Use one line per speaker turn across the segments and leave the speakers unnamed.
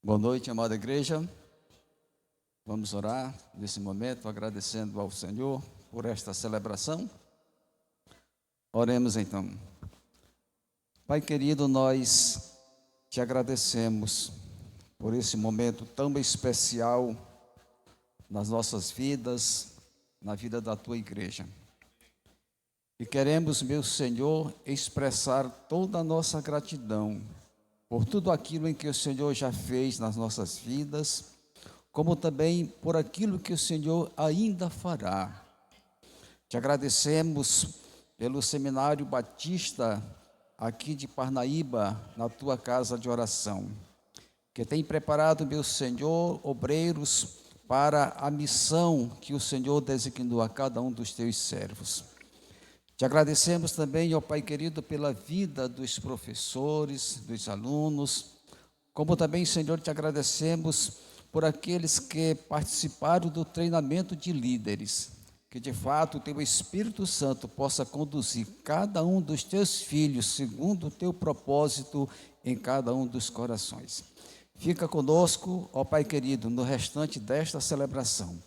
Boa noite, amada igreja. Vamos orar nesse momento, agradecendo ao Senhor por esta celebração. Oremos então. Pai querido, nós te agradecemos por esse momento tão especial nas nossas vidas, na vida da tua igreja. E queremos, meu Senhor, expressar toda a nossa gratidão por tudo aquilo em que o Senhor já fez nas nossas vidas, como também por aquilo que o Senhor ainda fará. Te agradecemos pelo Seminário Batista aqui de Parnaíba, na tua casa de oração, que tem preparado, meu Senhor, obreiros para a missão que o Senhor designou a cada um dos teus servos. Te agradecemos também, ó Pai querido, pela vida dos professores, dos alunos, como também, Senhor, te agradecemos por aqueles que participaram do treinamento de líderes, que de fato o teu Espírito Santo possa conduzir cada um dos teus filhos segundo o teu propósito em cada um dos corações. Fica conosco, ó Pai querido, no restante desta celebração.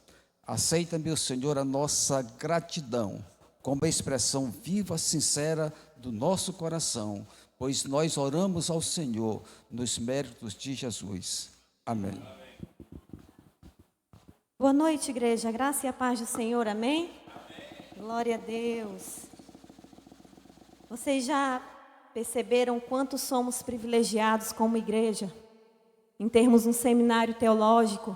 Aceita, meu Senhor, a nossa gratidão, como expressão viva, sincera do nosso coração, pois nós oramos ao Senhor nos méritos de Jesus. Amém.
Boa noite, igreja. Graça e a paz do Senhor. Amém? Amém. Glória a Deus. Vocês já perceberam quanto somos privilegiados como igreja? Em termos de um seminário teológico,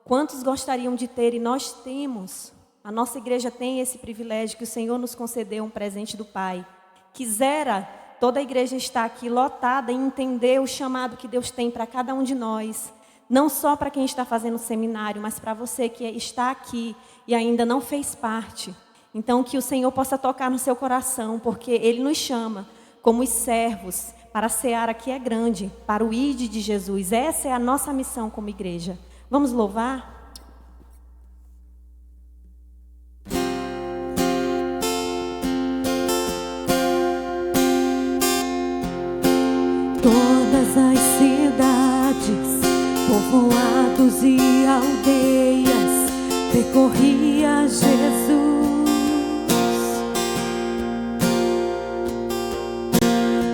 quantos gostariam de ter e nós temos? A nossa igreja tem esse privilégio que o Senhor nos concedeu, um presente do Pai. Quisera toda a igreja estar aqui lotada e entender o chamado que Deus tem para cada um de nós. Não só para quem está fazendo o seminário, mas para você que está aqui e ainda não fez parte. Então que o Senhor possa tocar no seu coração, porque Ele nos chama como os servos para a seara que é grande, para o ide de Jesus. Essa é a nossa missão como igreja. Vamos louvar?
Todas as cidades, povoados e aldeias, percorria Jesus,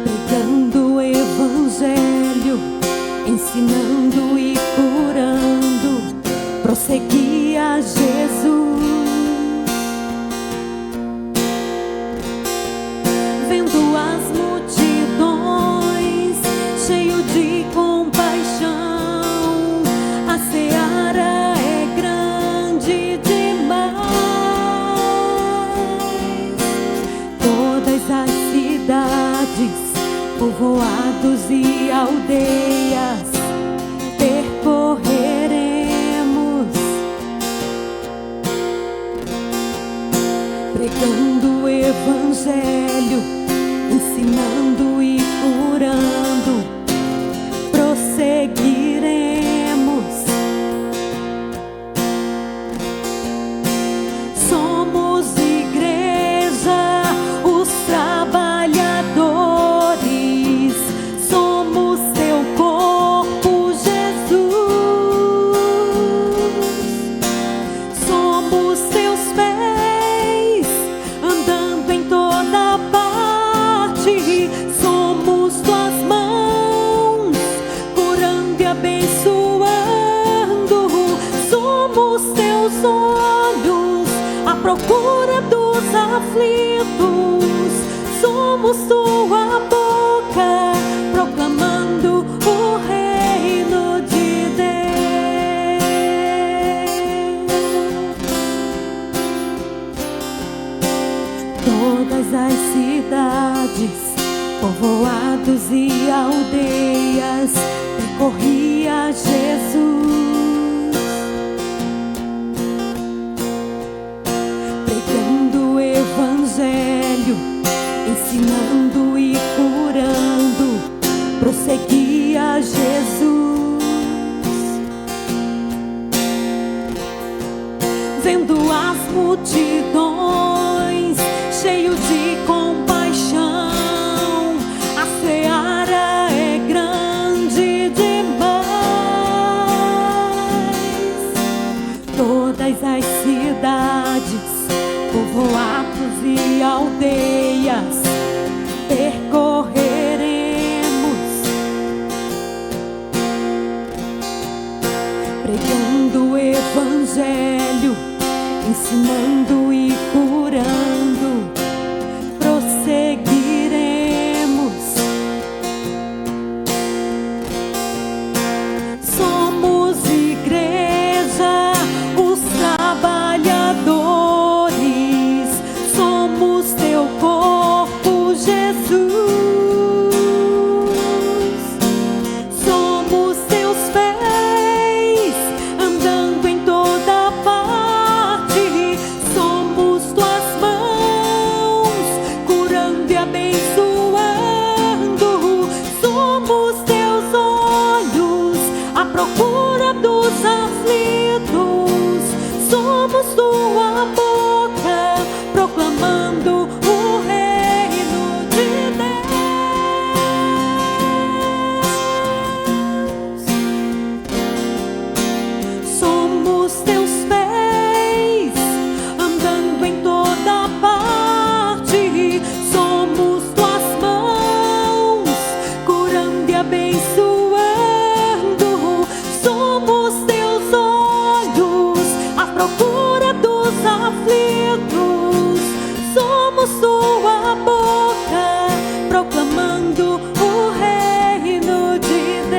pregando o evangelho, ensinando e curando, prosseguia Jesus. Vendo as multidões, cheio de compaixão, a seara é grande demais. Todas as cidades, povoados e aldeias, percorreremos, pregando o evangelho, ensinando e curando, prosseguiremos. Somos igreja, os trabalhadores, somos teu corpo, Jesus. Somos teus pés, andando em toda parte. Somos tuas mãos, curando e abençoando. Somos teus olhos, à procura dos aflitos. Somos tua boca, proclamando o reino de Deus. Todas as cidades, povoados e aldeias, percorria Jesus, pregando o evangelho, ensinando e curando, prosseguia Jesus. Vendo as multidões, cheio de compaixão, a seara é grande demais. ensinando e curando, prosseguiremos. Somos igreja, os trabalhadores, somos teu corpo, Jesus. Somos teus pés, andando em toda parte. Somos tuas mãos, curando e abençoando. Somos teus olhos, à procura dos aflitos. Somos tua boca, proclamando o reino de Deus. Somos teus pés, andando em toda parte. Somos tuas mãos, curando e abençoando. Somos teus olhos, à procura dos aflitos. Somos tua boca, proclamando o reino de Deus.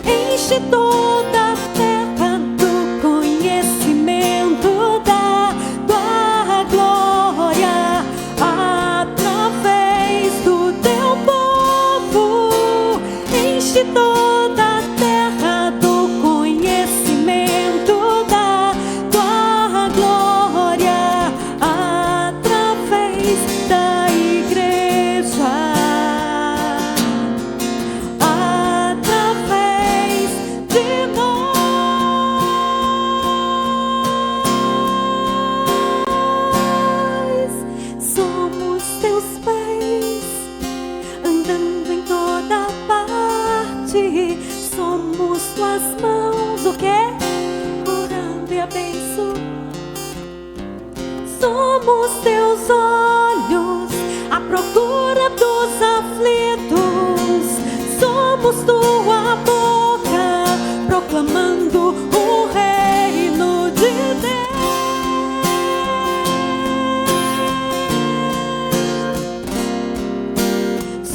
Enche toda a terra do conhecimento da tua glória, através do teu povo. Enche toda a terra do conhecimento da tua glória, através da igreja, através de nós. Somos teus pés, andando em toda parte. Somos tuas mãos, o quê? Curando e abençoando. Somos teus olhos, à procura dos aflitos. Somos tua boca, proclamando o reino de Deus.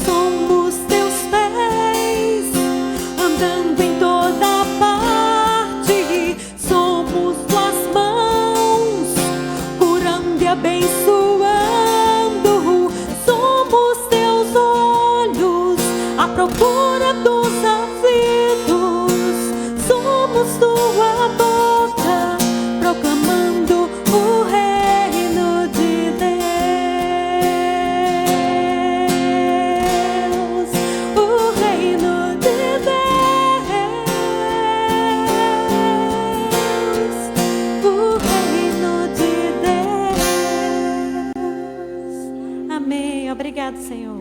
Somos teus pés, andando em toda parte. Somos tuas mãos, curando e abençoando. Somos teus olhos, à procura dos aflitos. Somos tua boca, proclamando o reino de Deus. O reino de Deus. O reino de Deus. Amém. Obrigado, Senhor.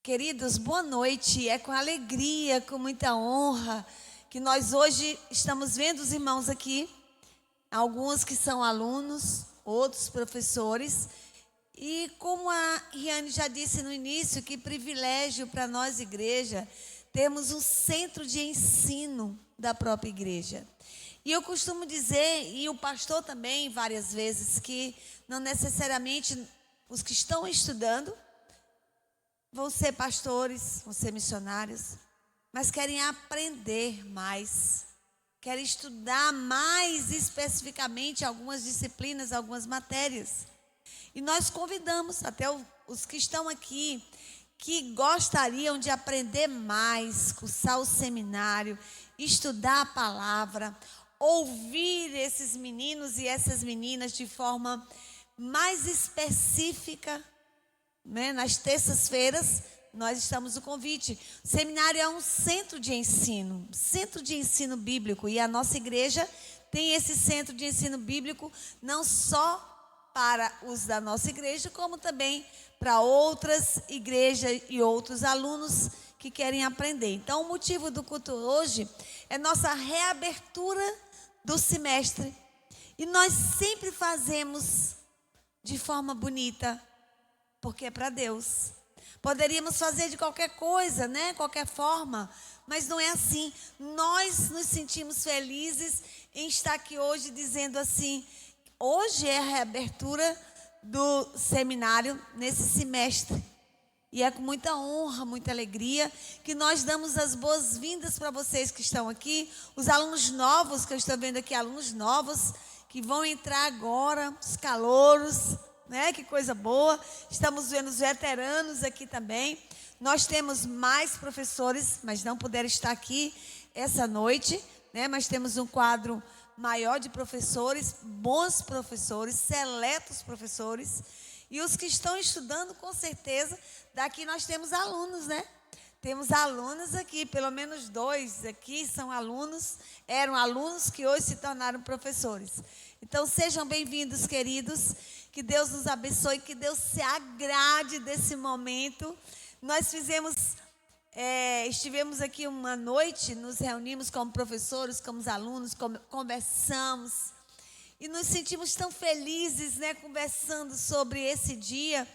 Queridos, boa noite. É com alegria, com muita honra, que nós hoje estamos vendo os irmãos aqui, alguns que são alunos, outros professores. E como a Riane já disse no início, que privilégio para nós, igreja, termos um centro de ensino da própria igreja. E eu costumo dizer, e o pastor também várias vezes, que não necessariamente os que estão estudando vão ser pastores, vão ser missionários, mas querem aprender mais, querem estudar mais especificamente algumas disciplinas, algumas matérias. E nós convidamos até os que estão aqui, que gostariam de aprender mais, cursar o seminário, estudar a palavra, ouvir esses meninos e essas meninas de forma mais específica, né? Nas terças-feiras, nós estamos no convite. O seminário é um centro de ensino bíblico, e a nossa igreja tem esse centro de ensino bíblico não só para os da nossa igreja, como também para outras igrejas e outros alunos que querem aprender. Então, o motivo do culto hoje é nossa reabertura do semestre. E nós sempre fazemos de forma bonita, porque é para Deus. Poderíamos fazer de qualquer coisa, né? Qualquer forma, mas não é assim. Nós nos sentimos felizes em estar aqui hoje dizendo assim: hoje é a reabertura do seminário nesse semestre. E é com muita honra, muita alegria que nós damos as boas-vindas para vocês que estão aqui, os alunos novos, que eu estou vendo aqui, alunos novos que vão entrar agora, os calouros, né? Que coisa boa. Estamos vendo os veteranos aqui também. Nós temos mais professores, mas não puderam estar aqui essa noite, né? Mas temos um quadro maior de professores, bons professores, seletos professores. E os que estão estudando, com certeza, daqui nós temos alunos, né? Temos alunos aqui, pelo menos 2 aqui são alunos, eram alunos que hoje se tornaram professores. Então, sejam bem-vindos, queridos, que Deus nos abençoe, que Deus se agrade desse momento. Nós estivemos aqui uma noite, nos reunimos como professores, como alunos, conversamos, e nos sentimos tão felizes, né, conversando sobre esse dia,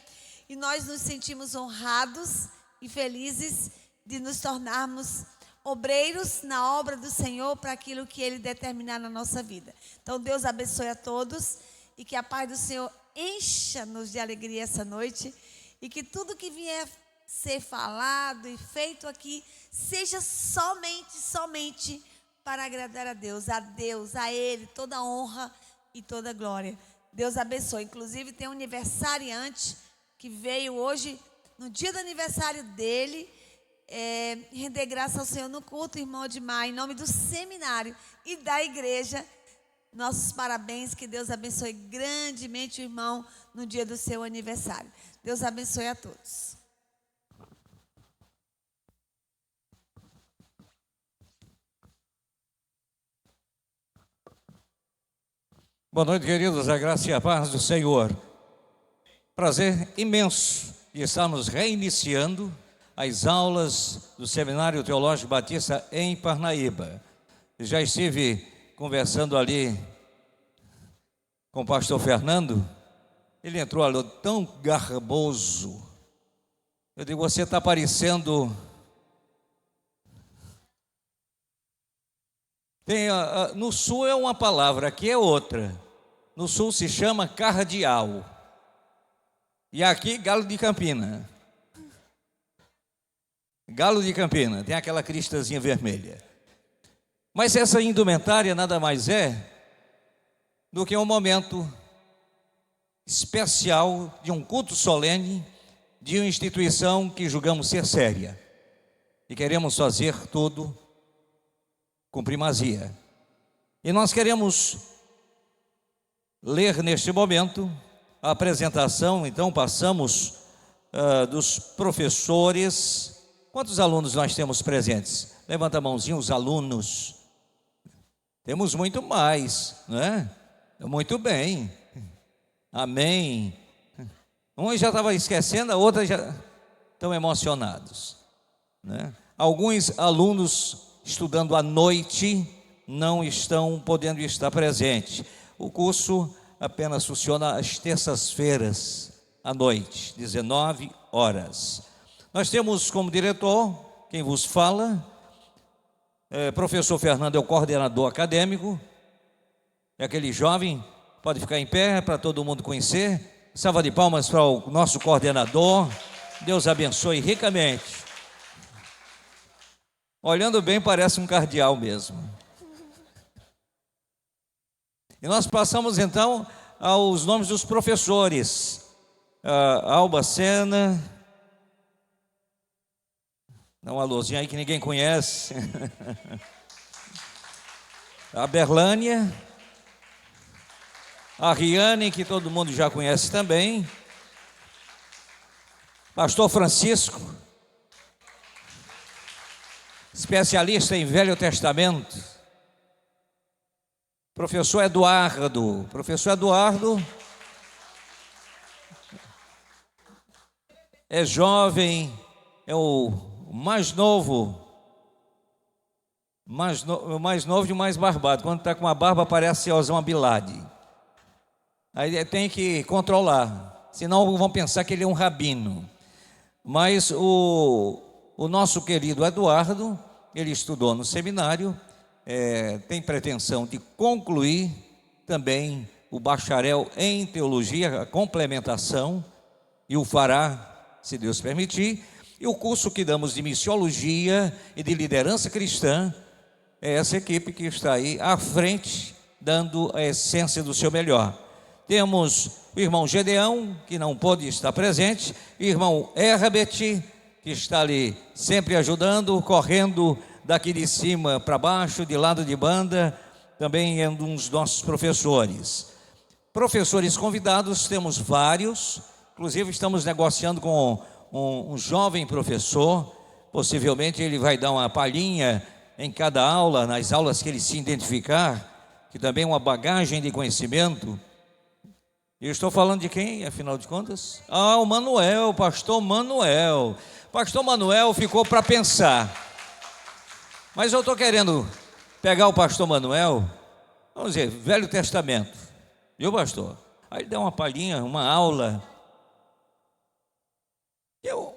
e nós nos sentimos honrados e felizes de nos tornarmos obreiros na obra do Senhor para aquilo que Ele determinar na nossa vida. Então, Deus abençoe a todos e que a paz do Senhor encha-nos de alegria essa noite e que tudo que vier ser falado e feito aqui seja somente para agradar a Deus, a Ele, toda honra e toda glória. Deus abençoe. Inclusive, tem um aniversariante que veio hoje, no dia do aniversário dele, render graça ao Senhor no culto, irmão Odmar, em nome do seminário e da igreja. Nossos parabéns, que Deus abençoe grandemente o irmão no dia do seu aniversário. Deus abençoe a todos.
Boa noite, queridos, a graça e a paz do Senhor. Prazer imenso de estarmos reiniciando as aulas do Seminário Teológico Batista em Parnaíba. Já estive conversando ali com o pastor Fernando, ele entrou ali tão garboso. Eu digo, você está parecendo... no sul é uma palavra, aqui é outra. No sul se chama cardeal. E aqui, galo de Campina. Galo de Campina, tem aquela cristazinha vermelha. Mas essa indumentária nada mais é do que um momento especial de um culto solene de uma instituição que julgamos ser séria. E queremos fazer tudo com primazia. E nós queremos ler neste momento a apresentação, então passamos dos professores. Quantos alunos nós temos presentes? Levanta a mãozinha, os alunos. Temos muito mais, não é? Muito bem. Amém. Um já estava esquecendo, a outra já estão emocionados, né? Alguns alunos estudando à noite não estão podendo estar presentes. O curso apenas funciona às terças-feiras à noite, 19 horas. Nós temos como diretor, quem vos fala, professor Fernando é o coordenador acadêmico, é aquele jovem, pode ficar em pé para todo mundo conhecer. Salva de palmas para o nosso coordenador, Deus abençoe ricamente. Olhando bem, parece um cardeal mesmo. E nós passamos então aos nomes dos professores. Alba Sena, dá uma luzinha aí que ninguém conhece. A Berlânia, a Riane, que todo mundo já conhece também. Pastor Francisco, especialista em Velho Testamento. Professor Eduardo, é jovem, é o mais novo, o mais novo e o mais barbado. Quando está com a barba parece Osama Bin Laden. Aí tem que controlar, senão vão pensar que ele é um rabino. Mas o nosso querido Eduardo, ele estudou no seminário, tem pretensão de concluir também o bacharel em teologia, a complementação, e o fará, se Deus permitir. E o curso que damos de missiologia e de liderança cristã é essa equipe que está aí à frente, dando a essência do seu melhor. Temos o irmão Gedeão, que não pôde estar presente, o irmão Herbert, que está ali sempre ajudando, correndo daqui de cima para baixo, de lado de banda, também é um dos nossos professores. Professores convidados, temos vários, inclusive estamos negociando com um jovem professor, possivelmente ele vai dar uma palhinha em cada aula, nas aulas que ele se identificar, que também é uma bagagem de conhecimento. Eu estou falando de quem, afinal de contas? O Manuel, pastor Manuel. Pastor Manuel ficou para pensar. Mas eu estou querendo pegar o pastor Manuel, vamos dizer, Velho Testamento. Viu, pastor? Aí ele deu uma palhinha, uma aula.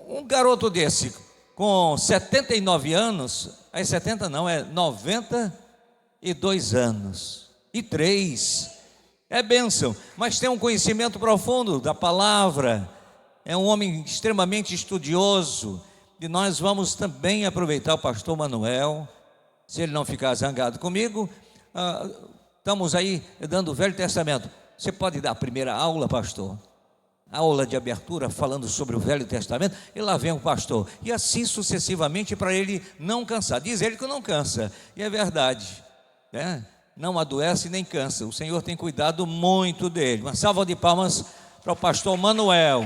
Um garoto desse, com 79 anos, aí 70 não, é 92 anos. E 3. É bênção, mas tem um conhecimento profundo da palavra, é um homem extremamente estudioso, e nós vamos também aproveitar o pastor Manuel, se ele não ficar zangado comigo. Estamos aí dando o Velho Testamento. Você pode dar a primeira aula, pastor? Aula de abertura falando sobre o Velho Testamento, e lá vem o pastor, e assim sucessivamente, para ele não cansar. Diz ele que não cansa, e é verdade, né? Não adoece nem cansa, o Senhor tem cuidado muito dele. Uma salva de palmas para o pastor Manuel.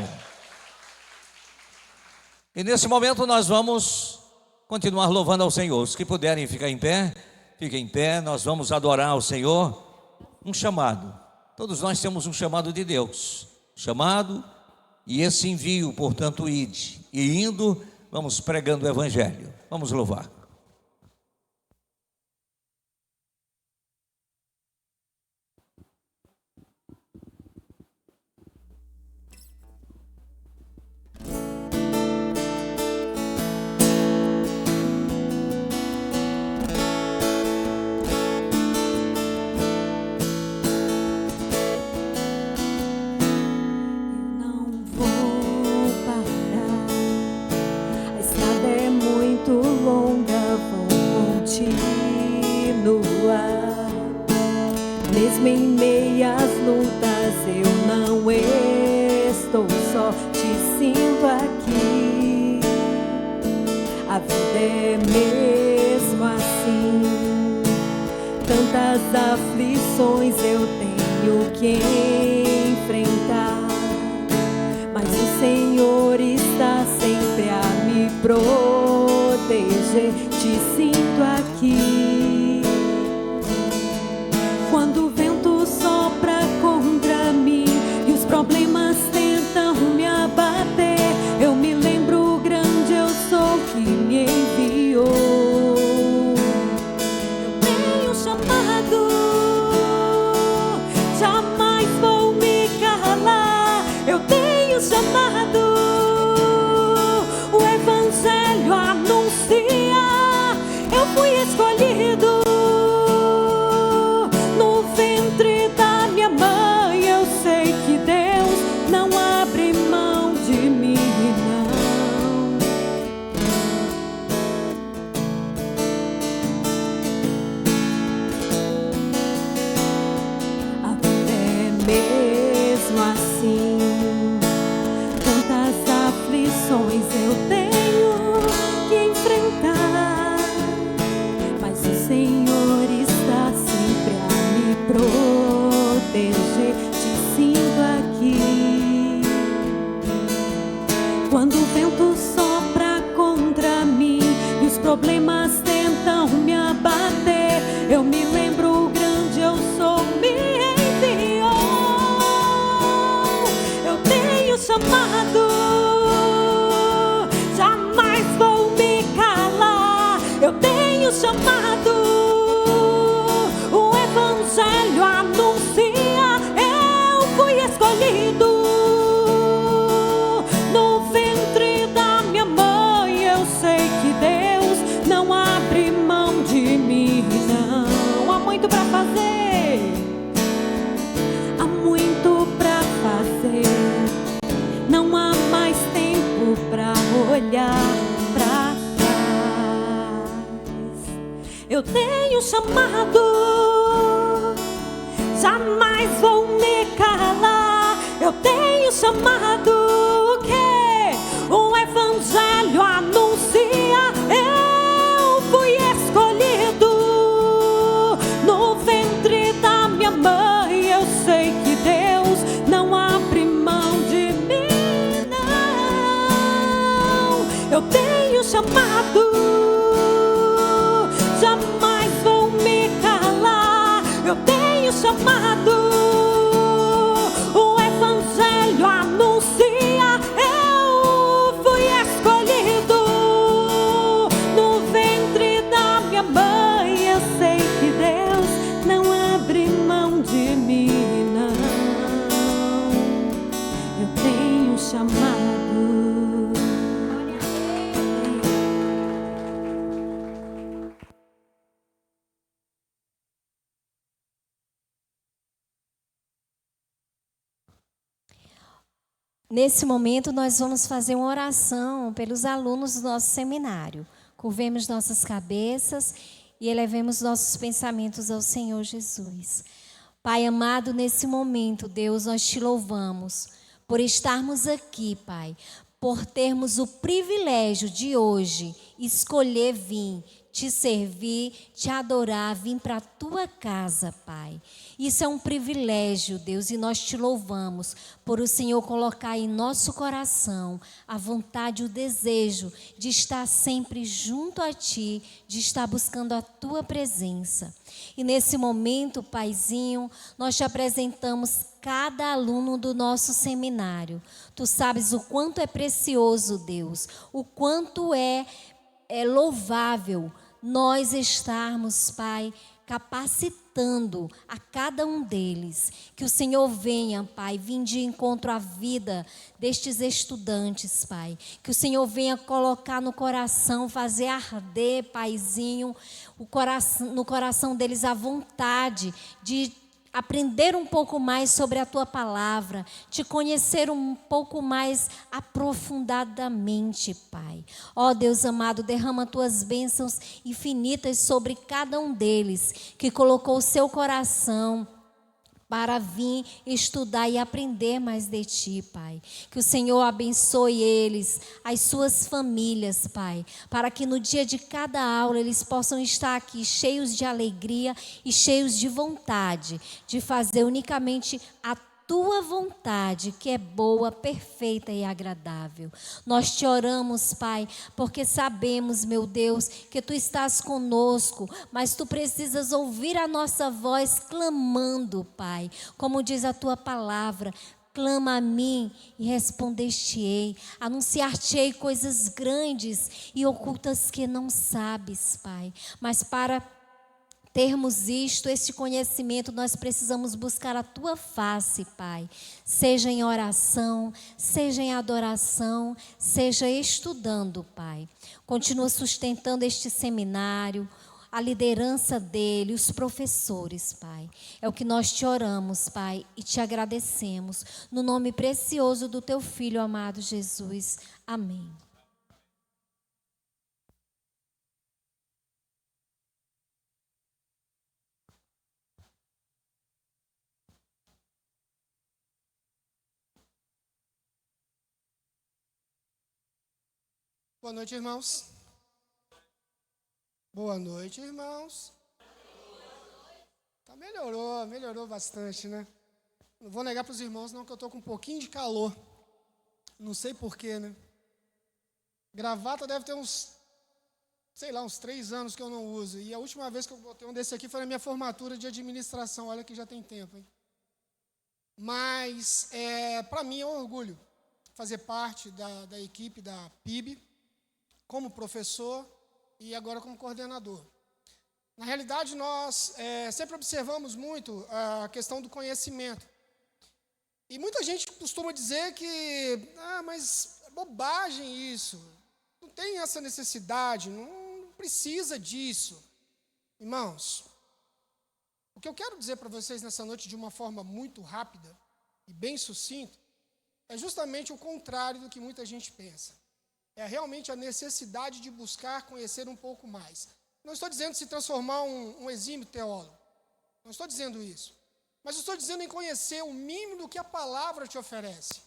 E nesse momento nós vamos continuar louvando ao Senhor. Os que puderem ficar em pé, fiquem em pé. Nós vamos adorar ao Senhor. Um chamado, todos nós temos um chamado de Deus, chamado e esse envio, portanto ide, e indo vamos pregando o Evangelho. Vamos louvar.
Mesmo em meias lutas eu não estou só, te sinto aqui. A vida é mesmo assim, tantas aflições eu tenho que enfrentar, mas o Senhor está sempre a me proteger, te sinto aqui. Quando o vento sopra contra mim e os problemas tentam me abater, eu me lembro o grande eu sou que me enviou. Eu tenho chamado, jamais vou me calar. Eu tenho chamado, o Evangelho anuncia. Eu fui escolhido. Eu tenho que enfrentar, mas o Senhor está sempre a me proteger, te sinto aqui. Quando o vento sopra contra mim e os problemas tentam me abater, eu me lembro o grande eu sou me enviou. Eu tenho chamado, jamais vou me calar. Eu tenho chamado que o evangelho anuncia. Eu fui escolhido no ventre da minha mãe. Eu sei que Deus não abre mão de mim, não. Eu tenho chamado, jamais vou me calar. Eu tenho chamado, o evangelho anuncia. Eu fui escolhido no ventre da minha mãe. Eu sei que Deus não abre mão de mim, não. Eu tenho chamado.
Nesse momento, nós vamos fazer uma oração pelos alunos do nosso seminário. Curvemos nossas cabeças e elevemos nossos pensamentos ao Senhor Jesus. Pai amado, nesse momento, Deus, nós te louvamos por estarmos aqui, Pai, por termos o privilégio de hoje escolher vir, te servir, te adorar, vir para a tua casa, Pai. Isso é um privilégio, Deus, e nós te louvamos por o Senhor colocar em nosso coração a vontade e o desejo de estar sempre junto a Ti, de estar buscando a Tua presença. E nesse momento, Paizinho, nós te apresentamos cada aluno do nosso seminário. Tu sabes o quanto é precioso, Deus, o quanto é louvável nós estarmos, Pai, capacitando a cada um deles. Que o Senhor venha, Pai, vir de encontro à vida destes estudantes, Pai. Que o Senhor venha colocar no coração, fazer arder, Paizinho, no coração deles a vontade de aprender um pouco mais sobre a Tua palavra, te conhecer um pouco mais aprofundadamente, Pai. Ó Deus amado, derrama Tuas bênçãos infinitas sobre cada um deles, que colocou o seu coração para vir estudar e aprender mais de Ti, Pai. Que o Senhor abençoe eles, as suas famílias, Pai, para que no dia de cada aula eles possam estar aqui cheios de alegria e cheios de vontade de fazer unicamente a Tua vontade, que é boa, perfeita e agradável. Nós te oramos, Pai, porque sabemos, meu Deus, que Tu estás conosco, mas Tu precisas ouvir a nossa voz clamando, Pai. Como diz a Tua palavra, clama a mim e respondeste-ei, anunciar-te-ei coisas grandes e ocultas que não sabes, Pai. Mas para termos este conhecimento, nós precisamos buscar a Tua face, Pai. Seja em oração, seja em adoração, seja estudando, Pai. Continua sustentando este seminário, a liderança dele, os professores, Pai. É o que nós te oramos, Pai, e te agradecemos. No nome precioso do Teu Filho amado Jesus. Amém.
Boa noite, irmãos. Boa noite, irmãos. Tá, melhorou bastante, né? Não vou negar para os irmãos, não, que eu estou com um pouquinho de calor. Não sei porquê, né? Gravata deve ter uns 3 anos que eu não uso. E a última vez que eu botei um desse aqui foi na minha formatura de administração. Olha que já tem tempo, hein? Mas, para mim é um orgulho fazer parte da equipe da PIB, como professor e agora como coordenador. Na realidade, nós sempre observamos muito a questão do conhecimento. E muita gente costuma dizer que, mas é bobagem isso, não tem essa necessidade, não precisa disso. Irmãos, o que eu quero dizer para vocês nessa noite de uma forma muito rápida e bem sucinta, é justamente o contrário do que muita gente pensa. É realmente a necessidade de buscar conhecer um pouco mais. Não estou dizendo se transformar um exímio teólogo. Não estou dizendo isso. mas eu estou dizendo em conhecer o mínimo do que a palavra te oferece.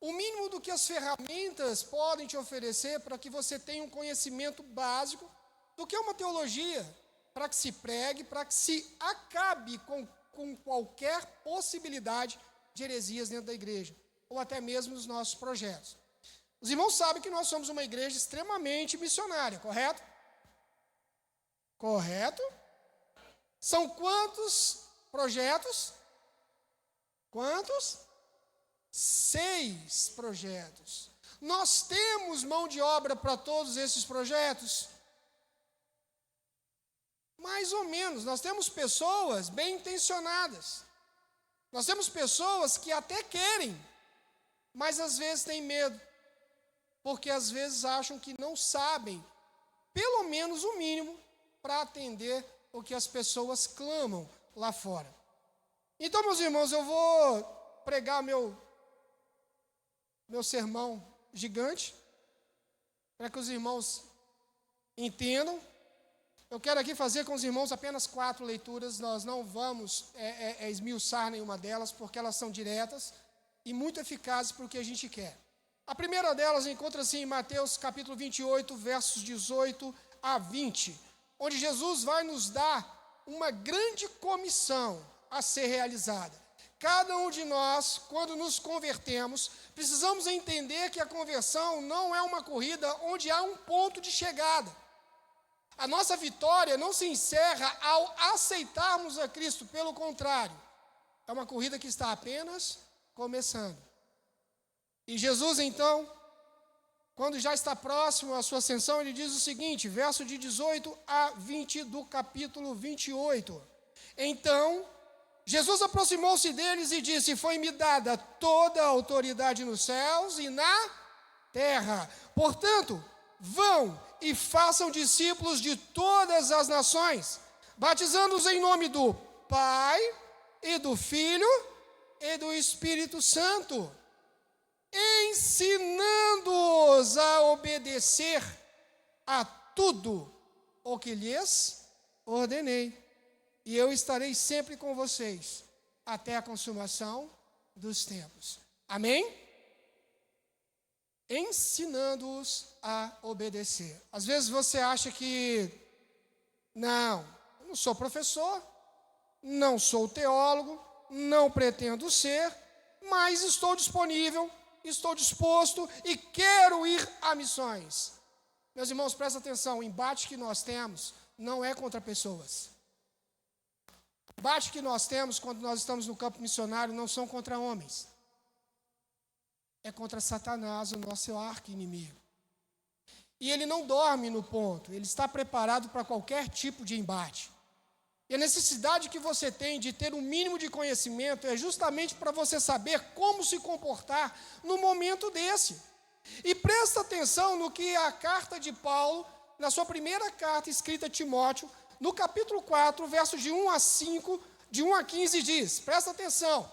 O mínimo do que as ferramentas podem te oferecer para que você tenha um conhecimento básico do que é uma teologia, para que se pregue, para que se acabe com qualquer possibilidade de heresias dentro da igreja, ou até mesmo nos nossos projetos. Os irmãos sabem que nós somos uma igreja extremamente missionária, correto? Correto? São quantos projetos? Quantos? 6 projetos. Nós temos mão de obra para todos esses projetos? Mais ou menos. Nós temos pessoas bem intencionadas. Nós temos pessoas que até querem, mas às vezes têm medo, porque às vezes acham que não sabem, pelo menos o mínimo, para atender o que as pessoas clamam lá fora. Então, meus irmãos, eu vou pregar meu sermão gigante, para que os irmãos entendam. Eu quero aqui fazer com os irmãos apenas 4 leituras, nós não vamos esmiuçar nenhuma delas, porque elas são diretas e muito eficazes para o que a gente quer. A primeira delas encontra-se em Mateus capítulo 28, versos 18 a 20, onde Jesus vai nos dar uma grande comissão a ser realizada. Cada um de nós, quando nos convertemos, precisamos entender que a conversão não é uma corrida onde há um ponto de chegada. A nossa vitória não se encerra ao aceitarmos a Cristo, pelo contrário, é uma corrida que está apenas começando. E Jesus, então, quando já está próximo à sua ascensão, ele diz o seguinte, verso de 18 a 20 do capítulo 28. Então, Jesus aproximou-se deles e disse: foi-me dada toda a autoridade nos céus e na terra. Portanto, vão e façam discípulos de todas as nações, batizando-os em nome do Pai e do Filho e do Espírito Santo, ensinando-os a obedecer a tudo o que lhes ordenei. E eu estarei sempre com vocês até a consumação dos tempos. Amém? Ensinando-os a obedecer. Às vezes você acha que, não, eu não sou professor, não sou teólogo, não pretendo ser, mas estou disponível, estou disposto e quero ir a missões. Meus irmãos, prestem atenção, o embate que nós temos não é contra pessoas. O embate que nós temos quando nós estamos no campo missionário não são contra homens. É contra Satanás, o nosso arqui-inimigo. E ele não dorme no ponto, ele está preparado para qualquer tipo de embate. E a necessidade que você tem de ter um mínimo de conhecimento é justamente para você saber como se comportar no momento desse. E presta atenção no que a carta de Paulo, na sua primeira carta escrita a Timóteo, no capítulo 4, versos de 1 a 5, de 1 a 15 diz, presta atenção.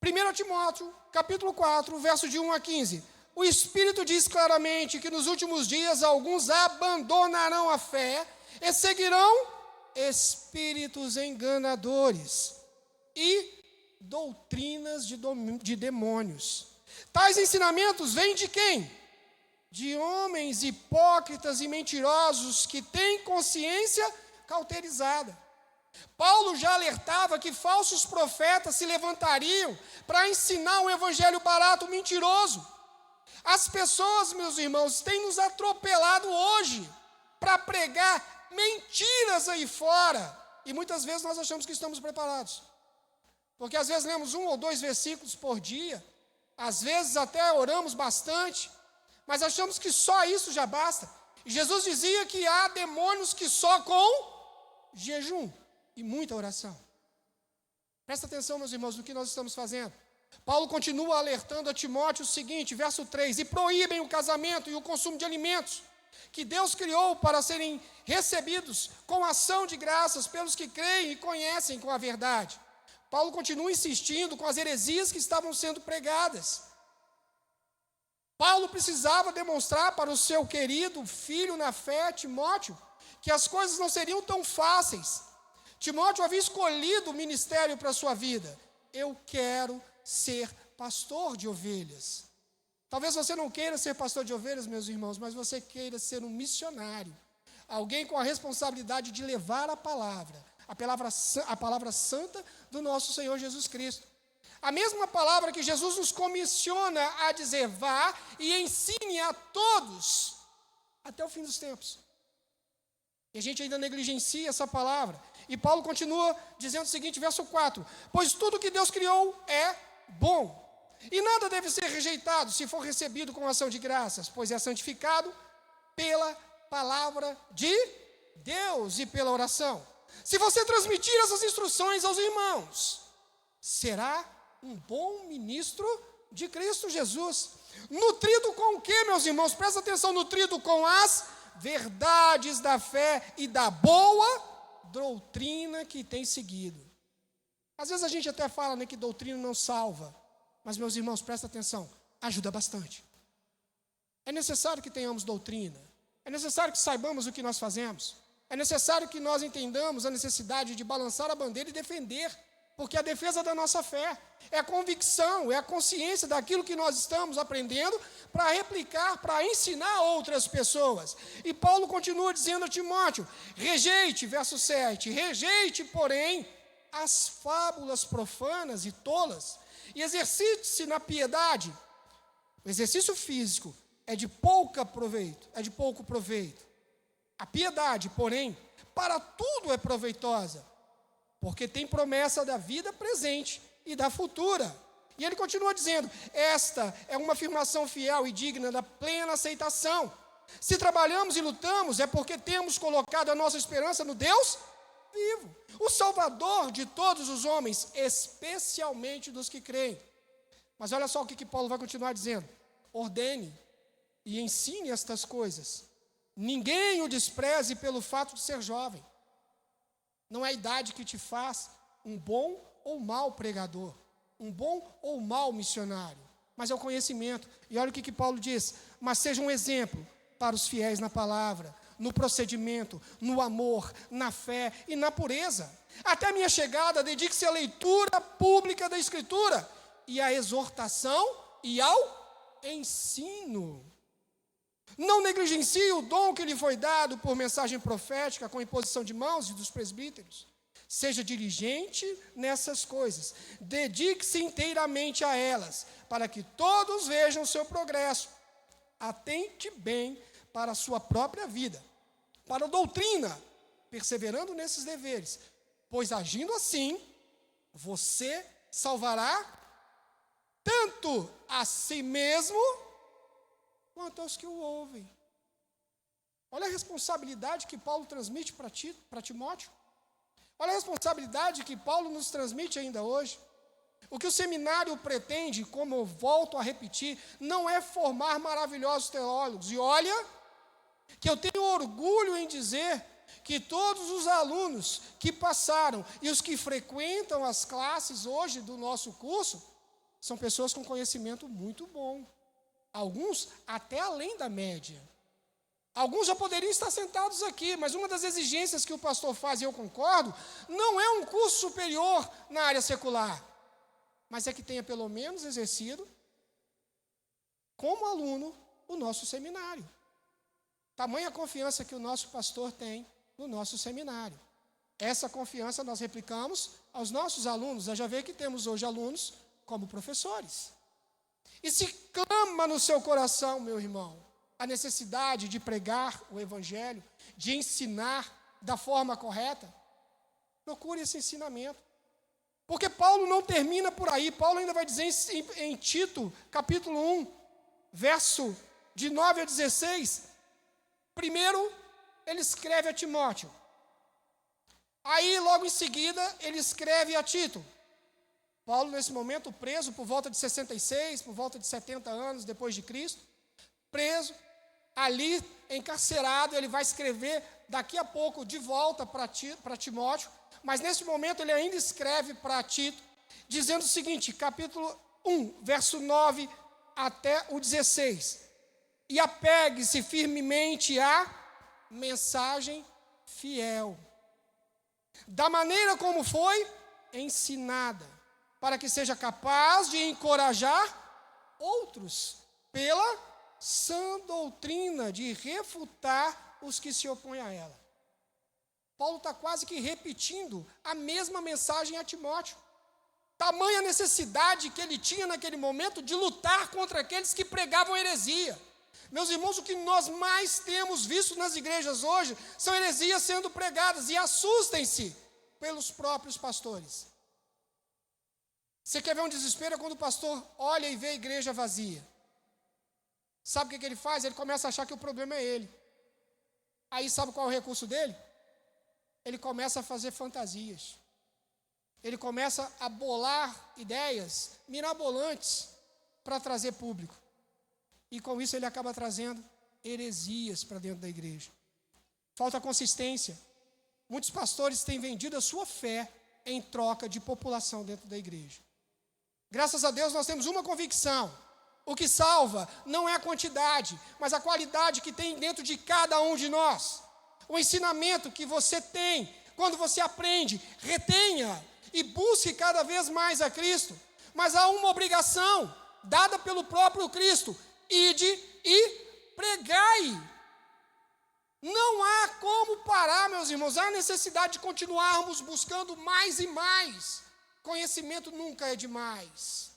1 Timóteo, capítulo 4, verso de 1 a 15. O Espírito diz claramente que nos últimos dias alguns abandonarão a fé e seguirão espíritos enganadores e doutrinas de demônios. Tais ensinamentos vêm de quem? De homens hipócritas e mentirosos que têm consciência cauterizada. Paulo já alertava que falsos profetas se levantariam para ensinar um evangelho barato, mentiroso. As pessoas, meus irmãos, têm nos atropelado hoje para pregar mentiras aí fora. E muitas vezes nós achamos que estamos preparados. Porque às vezes lemos 1 ou 2 versículos por dia, às vezes até oramos bastante, mas achamos que só isso já basta. E Jesus dizia que há demônios que só com jejum e muita oração. Presta atenção, meus irmãos, no que nós estamos fazendo. Paulo continua alertando a Timóteo o seguinte, verso 3, e proíbem o casamento e o consumo de alimentos que Deus criou para serem recebidos com ação de graças pelos que creem e conhecem com a verdade. Paulo continua insistindo com as heresias que estavam sendo pregadas. Paulo precisava demonstrar para o seu querido filho na fé, Timóteo, que as coisas não seriam tão fáceis. Timóteo havia escolhido o ministério para a sua vida. Eu quero ser pastor de ovelhas. Talvez você não queira ser pastor de ovelhas, meus irmãos, mas você queira ser um missionário. Alguém com a responsabilidade de levar a palavra santa do nosso Senhor Jesus Cristo. A mesma palavra que Jesus nos comissiona a dizer, vá e ensine a todos até o fim dos tempos. E a gente ainda negligencia essa palavra. E Paulo continua dizendo o seguinte, verso 4, pois tudo que Deus criou é bom, e nada deve ser rejeitado se for recebido com ação de graças, pois é santificado pela palavra de Deus e pela oração. Se você transmitir essas instruções aos irmãos, será um bom ministro de Cristo Jesus. Nutrido com o quê, meus irmãos? Presta atenção, nutrido com as verdades da fé e da boa doutrina que tem seguido. Às vezes a gente até fala, né, que doutrina não salva, mas, meus irmãos, presta atenção, ajuda bastante. É necessário que tenhamos doutrina, é necessário que saibamos o que nós fazemos, é necessário que nós entendamos a necessidade de balançar a bandeira e defender, porque a defesa da nossa fé é a convicção, é a consciência daquilo que nós estamos aprendendo para replicar, para ensinar outras pessoas. E Paulo continua dizendo a Timóteo, rejeite, verso 7, rejeite, porém, as fábulas profanas e tolas, e exercite-se na piedade. O exercício físico é de pouco proveito. A piedade, porém, para tudo é proveitosa, porque tem promessa da vida presente e da futura. E ele continua dizendo, esta é uma afirmação fiel e digna da plena aceitação. Se trabalhamos e lutamos, é porque temos colocado a nossa esperança no Deus vivo, o Salvador de todos os homens, especialmente dos que creem. Mas olha só o que Paulo vai continuar dizendo. Ordene e ensine estas coisas. Ninguém o despreze pelo fato de ser jovem. Não é a idade que te faz um bom ou mau pregador, um bom ou mau missionário, mas é o conhecimento. E olha o que Paulo diz, mas seja um exemplo para os fiéis na palavra, no procedimento, no amor, na fé e na pureza. Até a minha chegada, dedique-se à leitura pública da Escritura e à exortação e ao ensino. Não negligencie o dom que lhe foi dado por mensagem profética com imposição de mãos e dos presbíteros. Seja diligente nessas coisas. Dedique-se inteiramente a elas, para que todos vejam o seu progresso. Atente bem para a sua própria vida, para a doutrina, perseverando nesses deveres, pois agindo assim, você salvará tanto a si mesmo, quanto aos que o ouvem. Olha a responsabilidade que Paulo transmite para Timóteo. Olha a responsabilidade que Paulo nos transmite ainda hoje. O que o seminário pretende, como eu volto a repetir, não é formar maravilhosos teólogos. E olha, que eu tenho orgulho em dizer que todos os alunos que passaram e os que frequentam as classes hoje do nosso curso, são pessoas com conhecimento muito bom. Alguns até além da média. Alguns já poderiam estar sentados aqui, mas uma das exigências que o pastor faz, e eu concordo, não é um curso superior na área secular, mas é que tenha pelo menos exercido, como aluno, o nosso seminário. Tamanha confiança que o nosso pastor tem no nosso seminário. Essa confiança nós replicamos aos nossos alunos. Já vê que temos hoje alunos como professores. E se clama no seu coração, meu irmão, a necessidade de pregar o Evangelho, de ensinar da forma correta, procure esse ensinamento. Porque Paulo não termina por aí. Paulo ainda vai dizer em Tito, capítulo 1, verso de 9 a 16. Primeiro, ele escreve a Timóteo. Aí, logo em seguida, ele escreve a Tito. Paulo, nesse momento, preso por volta de 66, por volta de 70 anos depois de Cristo. Preso, ali, encarcerado, ele vai escrever daqui a pouco de volta para Timóteo. Mas nesse momento ele ainda escreve para Tito, dizendo o seguinte, capítulo 1, verso 9 até o 16. E apegue-se firmemente à mensagem fiel. da maneira como foi ensinada, para que seja capaz de encorajar outros pela sã doutrina, de refutar os que se opõem a ela. Paulo está quase que repetindo a mesma mensagem a Timóteo. Tamanha necessidade que ele tinha naquele momento de lutar contra aqueles que pregavam heresia. Meus irmãos, o que nós mais temos visto nas igrejas hoje são heresias sendo pregadas, e assustem-se pelos próprios pastores. Você quer ver um desespero? É quando o pastor olha e vê a igreja vazia. Sabe o que ele faz? Ele começa a achar que o problema é ele. Aí sabe qual é o recurso dele? Ele começa a fazer fantasias. Ele começa a bolar ideias mirabolantes para trazer público. E com isso ele acaba trazendo heresias para dentro da igreja. Falta consistência. Muitos pastores têm vendido a sua fé em troca de população dentro da igreja. Graças a Deus nós temos uma convicção: o que salva não é a quantidade, mas a qualidade que tem dentro de cada um de nós. O ensinamento que você tem, quando você aprende, retenha e busque cada vez mais a Cristo. Mas há uma obrigação dada pelo próprio Cristo: ide e pregai. Não há como parar, meus irmãos. Há necessidade de continuarmos buscando mais e mais. Conhecimento nunca é demais,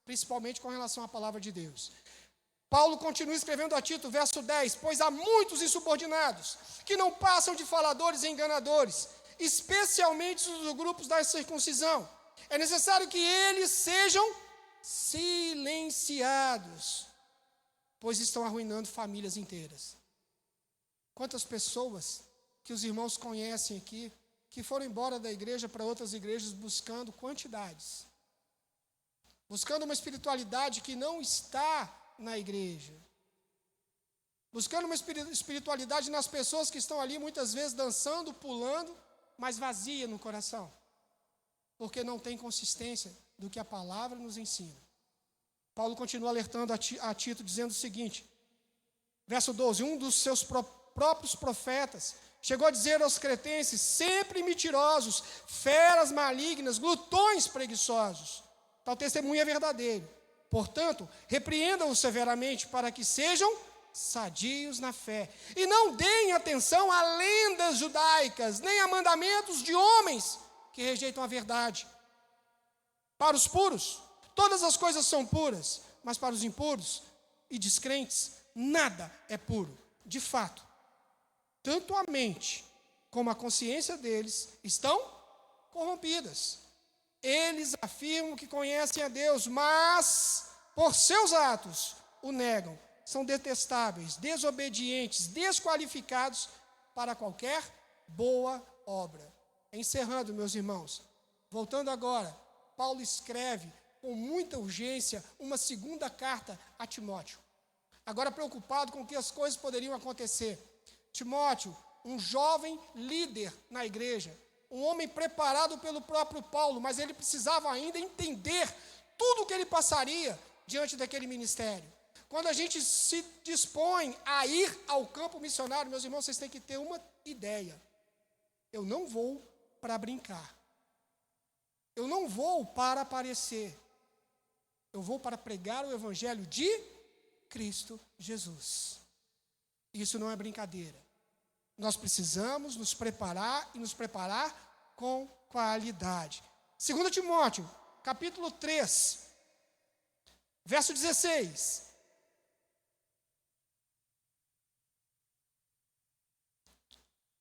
principalmente com relação à palavra de Deus. Paulo continua escrevendo a Tito, verso 10: pois há muitos insubordinados, que não passam de faladores e enganadores, especialmente os grupos da circuncisão. É necessário que eles sejam silenciados, pois estão arruinando famílias inteiras. Quantas pessoas que os irmãos conhecem aqui, que foram embora da igreja para outras igrejas buscando quantidades, buscando uma espiritualidade que não está na igreja, buscando uma espiritualidade nas pessoas que estão ali muitas vezes dançando, pulando, mas vazia no coração, porque não tem consistência do que a palavra nos ensina. Paulo continua alertando a Tito, dizendo o seguinte, verso 12: um dos seus próprios profetas chegou a dizer aos cretenses: sempre mentirosos, feras malignas, glutões preguiçosos. Tal testemunho é verdadeiro. Portanto, repreendam-os severamente, para que sejam sadios na fé, e não deem atenção a lendas judaicas, nem a mandamentos de homens que rejeitam a verdade. Para os puros, todas as coisas são puras, mas para os impuros e descrentes, nada é puro. De fato, tanto a mente como a consciência deles estão corrompidas. Eles afirmam que conhecem a Deus, mas por seus atos o negam. São detestáveis, desobedientes, desqualificados para qualquer boa obra. Encerrando, meus irmãos, voltando agora, Paulo escreve com muita urgência uma segunda carta a Timóteo. Agora preocupado com que as coisas poderiam acontecer. Timóteo, um jovem líder na igreja, um homem preparado pelo próprio Paulo, mas ele precisava ainda entender tudo o que ele passaria diante daquele ministério. Quando a gente se dispõe a ir ao campo missionário, meus irmãos, vocês têm que ter uma ideia. Eu não vou para brincar. Eu não vou para aparecer. Eu vou para pregar o evangelho de Cristo Jesus. Isso não é brincadeira. Nós precisamos nos preparar e nos preparar com qualidade. 2 Timóteo, capítulo 3, verso 16.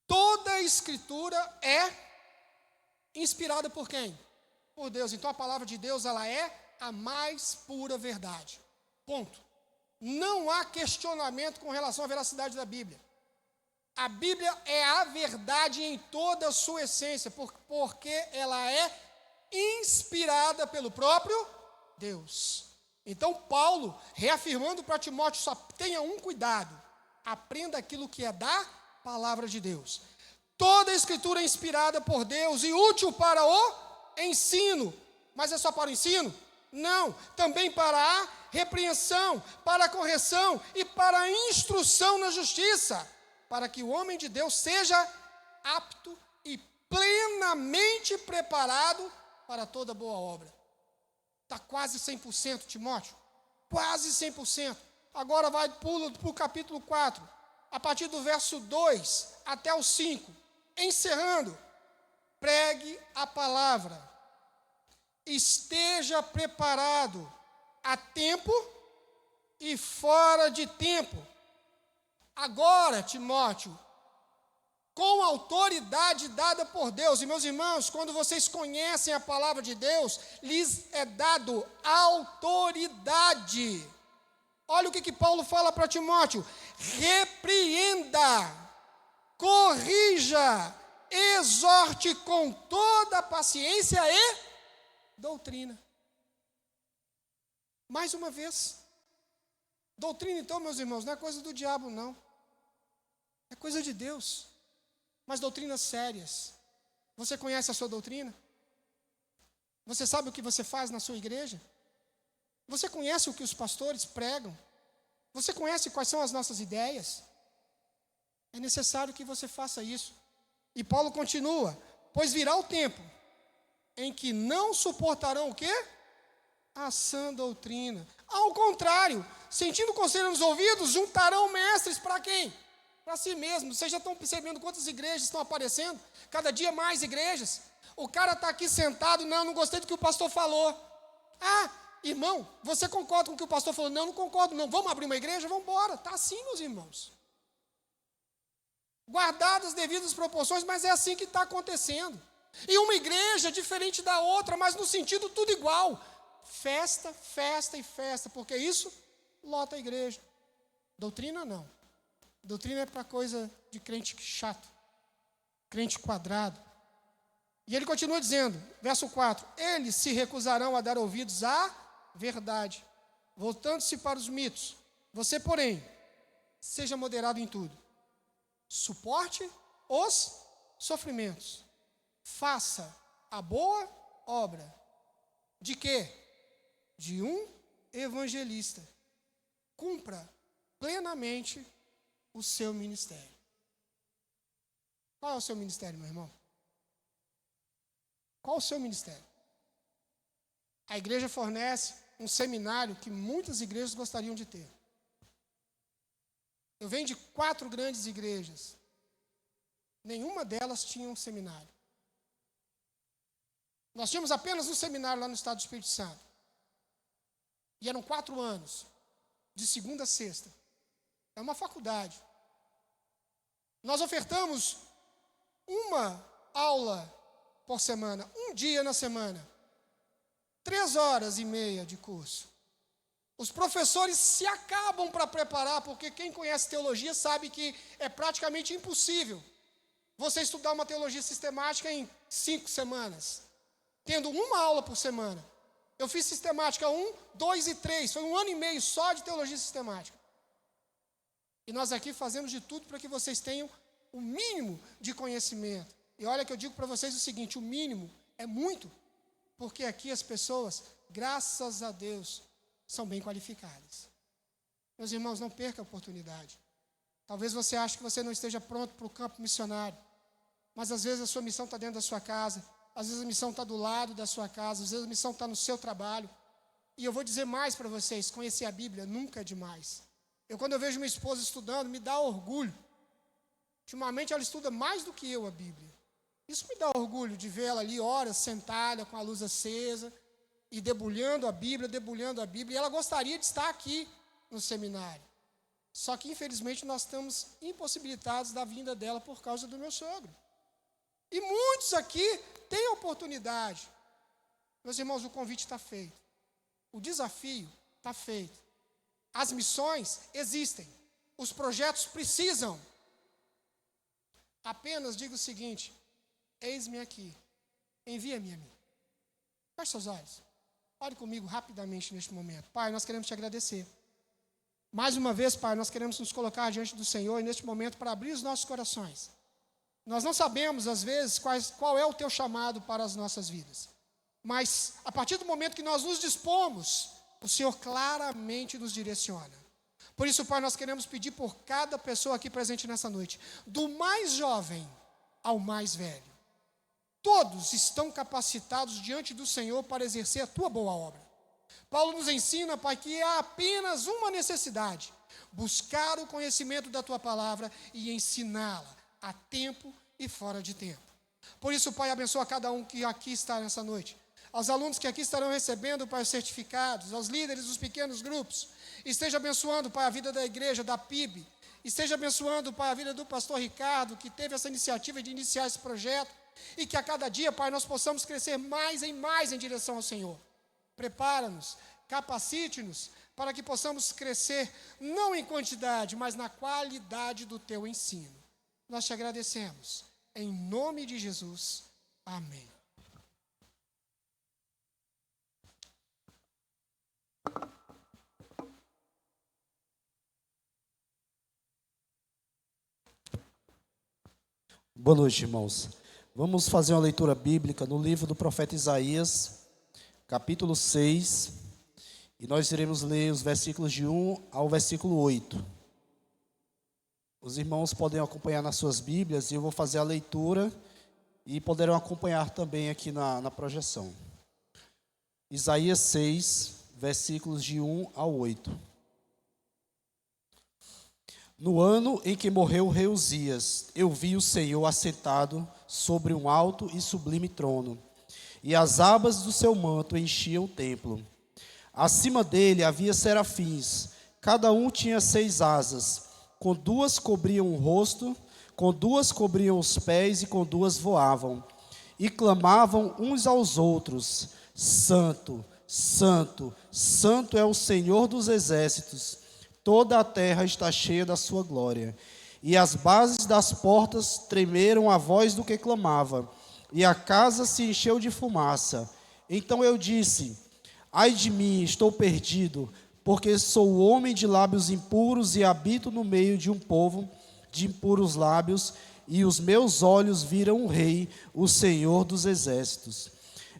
Toda a escritura é inspirada por quem? Por Deus. Então a palavra de Deus, ela é a mais pura verdade. Ponto. Não há questionamento com relação à veracidade da Bíblia. A Bíblia é a verdade em toda a sua essência, porque ela é inspirada pelo próprio Deus. Então Paulo, reafirmando para Timóteo, só tenha um cuidado: aprenda aquilo que é da palavra de Deus. Toda a escritura é inspirada por Deus e útil para o ensino. Mas é só para o ensino? Não, também para a repreensão, para a correção e para a instrução na justiça, para que o homem de Deus seja apto e plenamente preparado para toda boa obra. Está quase 100%, Timóteo. Quase 100%. Agora pula para o capítulo 4, a partir do verso 2 até o 5. Encerrando, pregue a palavra. Esteja preparado a tempo e fora de tempo. Agora, Timóteo, com a autoridade dada por Deus. E, meus irmãos, quando vocês conhecem a palavra de Deus, lhes é dado autoridade. Olha o que Paulo fala para Timóteo: repreenda, corrija, exorte com toda a paciência e doutrina. Mais uma vez, doutrina, então, meus irmãos, não é coisa do diabo, não. É coisa de Deus. Mas doutrinas sérias. Você conhece a sua doutrina? Você sabe o que você faz na sua igreja? Você conhece o que os pastores pregam? Você conhece quais são as nossas ideias? É necessário que você faça isso. E Paulo continua: pois virá o tempo em que não suportarão o quê? A sã doutrina. Ao contrário, sentindo conselho nos ouvidos, juntarão mestres para quem? Para si mesmo. Vocês já estão percebendo quantas igrejas estão aparecendo? Cada dia mais igrejas. O cara está aqui sentado: não gostei do que o pastor falou. Ah, irmão, você concorda com o que o pastor falou? Não concordo não. Vamos abrir uma igreja? Vamos embora. Está assim, meus irmãos. Guardadas as devidas proporções, mas é assim que está acontecendo. E uma igreja diferente da outra, mas no sentido tudo igual. Festa, festa e festa, porque isso lota a igreja. Doutrina não. Doutrina é para coisa de crente chato, crente quadrado. E ele continua dizendo, verso 4: eles se recusarão a dar ouvidos à verdade, voltando-se para os mitos. Você, porém, seja moderado em tudo. Suporte os sofrimentos. Faça a boa obra. De quê? De um evangelista. Cumpra plenamente o seu ministério. Qual é o seu ministério, meu irmão? Qual é o seu ministério? A igreja fornece um seminário que muitas igrejas gostariam de ter. Eu venho de 4 grandes igrejas. Nenhuma delas tinha um seminário. Nós tínhamos apenas um seminário lá no estado do Espírito Santo. E eram 4 anos, de segunda a sexta. É uma faculdade. Nós ofertamos uma aula por semana, um dia na semana. 3h30 de curso. Os professores se acabam para preparar, porque quem conhece teologia sabe que é praticamente impossível você estudar uma teologia sistemática em 5 semanas, tendo uma aula por semana. Eu fiz sistemática 1, 2 e 3, foi 1 ano e meio só de teologia sistemática. E nós aqui fazemos de tudo para que vocês tenham o mínimo de conhecimento. E olha que eu digo para vocês o seguinte: o mínimo é muito, porque aqui as pessoas, graças a Deus, são bem qualificadas. Meus irmãos, não perca a oportunidade. Talvez você ache que você não esteja pronto para o campo missionário, mas às vezes a sua missão está dentro da sua casa, às vezes a missão está do lado da sua casa, às vezes a missão está no seu trabalho. E eu vou dizer mais para vocês: conhecer a Bíblia nunca é demais. Quando eu vejo minha esposa estudando, me dá orgulho. Ultimamente ela estuda mais do que eu a Bíblia. Isso me dá orgulho de ver ela ali horas sentada com a luz acesa e debulhando a Bíblia. E ela gostaria de estar aqui no seminário. Só que infelizmente nós estamos impossibilitados da vinda dela por causa do meu sogro. E muitos aqui têm oportunidade. Meus irmãos, o convite está feito. O desafio está feito. As missões existem. Os projetos precisam. Apenas diga o seguinte: eis-me aqui, envia-me a mim. Feche seus olhos. Ore comigo rapidamente neste momento. Pai, nós queremos te agradecer. Mais uma vez, Pai, nós queremos nos colocar diante do Senhor neste momento para abrir os nossos corações. Nós não sabemos, às vezes, qual é o teu chamado para as nossas vidas. Mas, a partir do momento que nós nos dispomos, o Senhor claramente nos direciona. Por isso, Pai, nós queremos pedir por cada pessoa aqui presente nessa noite, do mais jovem ao mais velho, todos estão capacitados diante do Senhor para exercer a tua boa obra. Paulo nos ensina, Pai, que há apenas uma necessidade: buscar o conhecimento da tua palavra e ensiná-la a tempo e fora de tempo. Por isso, Pai, abençoa cada um que aqui está nessa noite, aos alunos que aqui estarão recebendo, Pai, os certificados, aos líderes dos pequenos grupos. Esteja abençoando, Pai, a vida da igreja, da PIB. Esteja abençoando, Pai, a vida do pastor Ricardo, que teve essa iniciativa de iniciar esse projeto. E que a cada dia, Pai, nós possamos crescer mais em direção ao Senhor. Prepara-nos, capacite-nos, para que possamos crescer, não em quantidade, mas na qualidade do teu ensino. Nós te agradecemos. Em nome de Jesus. Amém.
Boa noite, irmãos. Vamos fazer uma leitura bíblica no livro do profeta Isaías, capítulo 6, e nós iremos ler os versículos de 1 ao versículo 8. Os irmãos podem acompanhar nas suas Bíblias, e eu vou fazer a leitura, e poderão acompanhar também aqui na projeção. Isaías 6, versículos de 1 ao 8. No ano em que morreu o rei Uzias, eu vi o Senhor assentado sobre um alto e sublime trono, e as abas do seu manto enchiam o templo. Acima dele havia serafins, cada um tinha 6 asas, com 2 cobriam o rosto, com 2 cobriam os pés e com 2 voavam, e clamavam uns aos outros: Santo, Santo, Santo é o Senhor dos exércitos. Toda a terra está cheia da sua glória. E as bases das portas tremeram à voz do que clamava, e a casa se encheu de fumaça. Então eu disse: ai de mim, estou perdido, porque sou homem de lábios impuros e habito no meio de um povo de impuros lábios, e os meus olhos viram o Rei, o Senhor dos exércitos.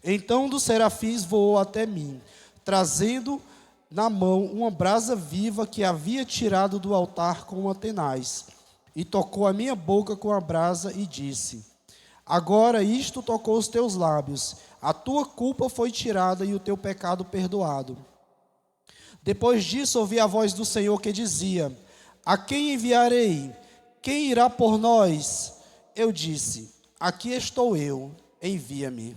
Então um dos serafins voou até mim, trazendo na mão uma brasa viva que havia tirado do altar com uma tenaz, e tocou a minha boca com a brasa e disse: agora isto tocou os teus lábios, a tua culpa foi tirada e o teu pecado perdoado. Depois disso ouvi a voz do Senhor que dizia: a quem enviarei? Quem irá por nós? Eu disse: aqui estou eu, envia-me.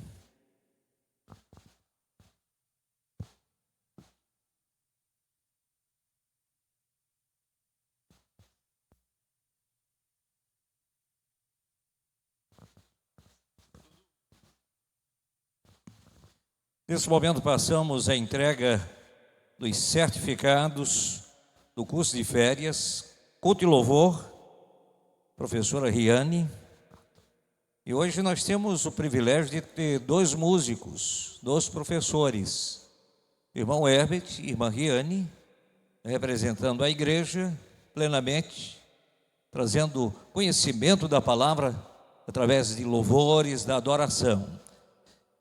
Nesse momento passamos a entrega dos certificados do curso de férias, culto e louvor, professora Riane. E hoje nós temos o privilégio de ter 2 músicos, 2 professores, irmão Herbert e irmã Riane, representando a igreja plenamente, trazendo conhecimento da palavra através de louvores, da adoração.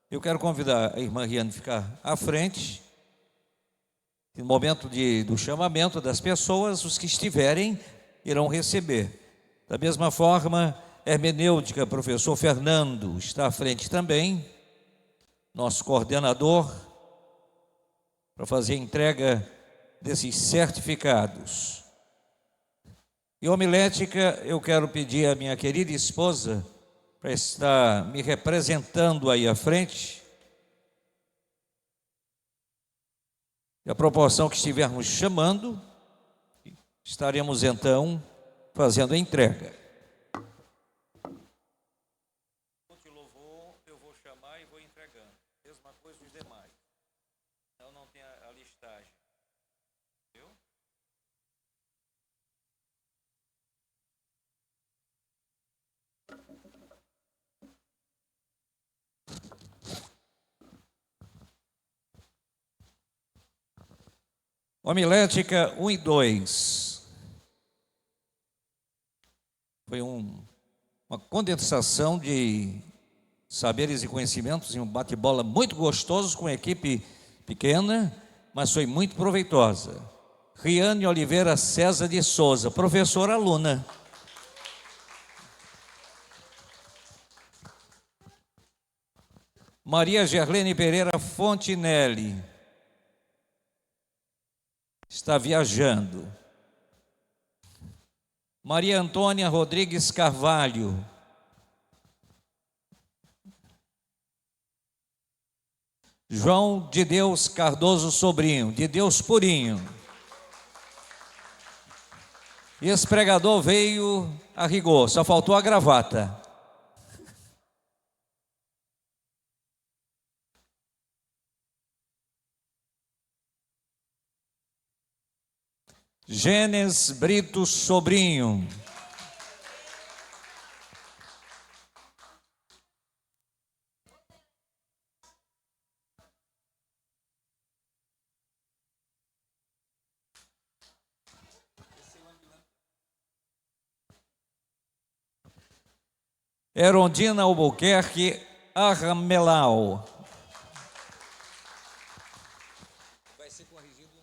Eu quero convidar a irmã Riane a ficar à frente, no momento do chamamento das pessoas, os que estiverem irão receber. Da mesma forma, hermenêutica, professor Fernando, está à frente também, nosso coordenador, para fazer a entrega desses certificados. E homilética, eu quero pedir à minha querida esposa, para estar me representando aí à frente, e a proporção que estivermos chamando, estaremos então fazendo a entrega. O louvor eu vou chamar e vou entregando, mesma coisa dos demais, então não tem a listagem, viu? Homilética 1 e 2. Foi uma condensação de saberes e conhecimentos em um bate-bola muito gostoso com a equipe pequena, mas foi muito proveitosa. Riane Oliveira César de Souza, professora aluna. Maria Gerlene Pereira Fontinelli está viajando. Maria Antônia Rodrigues Carvalho. João de Deus Cardoso Sobrinho, de Deus Purinho. E esse pregador veio a rigor, só faltou a gravata. Gênesis Brito Sobrinho. Erondina Albuquerque Arramelau. Vai ser corrigido.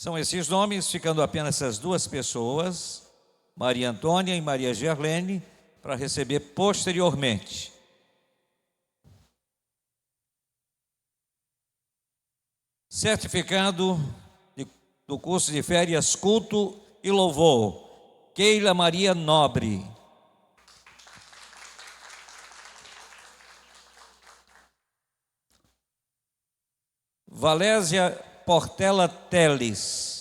São esses nomes, ficando apenas essas duas pessoas, Maria Antônia e Maria Gerlene, para receber posteriormente. Certificado do curso de férias Culto e Louvor, Keila Maria Nobre. Valésia Portela Teles.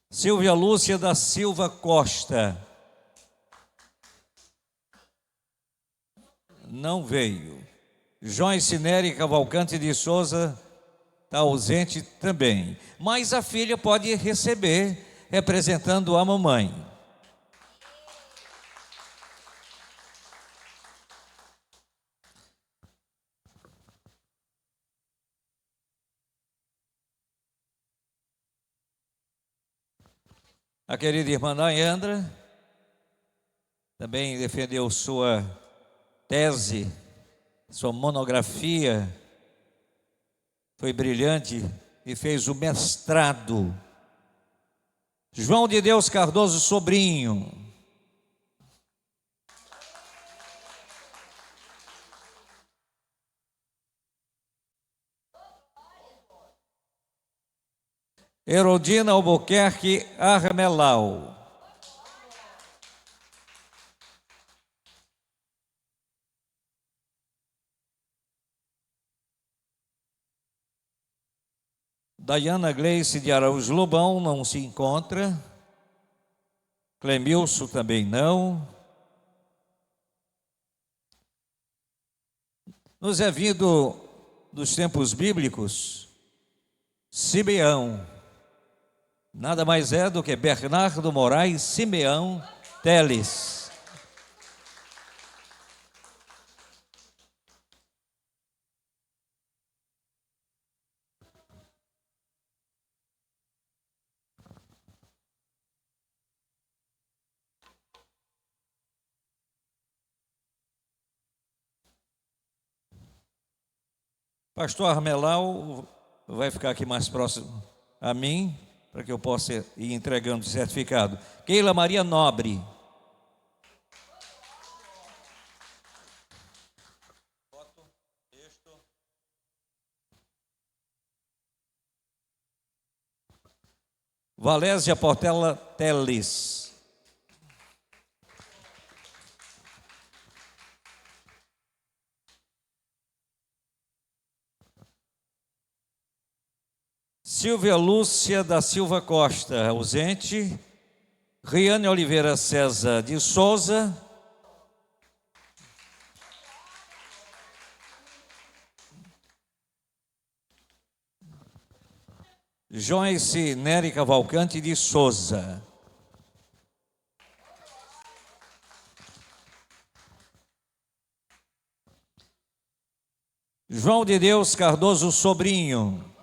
Silvia Lúcia da Silva Costa. Não veio. Joyce Nery Cavalcante de Souza está ausente também. Mas a filha pode receber, representando a mamãe. A querida irmã Nayandra também defendeu sua tese, sua monografia, foi brilhante e fez o mestrado. João de Deus Cardoso Sobrinho. Erondina Albuquerque Armelau. Dayana Gleice de Araújo Lobão não se encontra. Clemilson também não. Nos é vindo dos tempos bíblicos Simeão. Nada mais é do que Bernardo Moraes Simeão Teles. Pastor Armelau vai ficar aqui mais próximo a mim, para que eu possa ir entregando o certificado. Keila Maria Nobre. Valésia Portela Teles. Silvia Lúcia da Silva Costa, ausente. Riane Oliveira César de Souza. Joyce Nery Cavalcante de Souza. João de Deus Cardoso Sobrinho.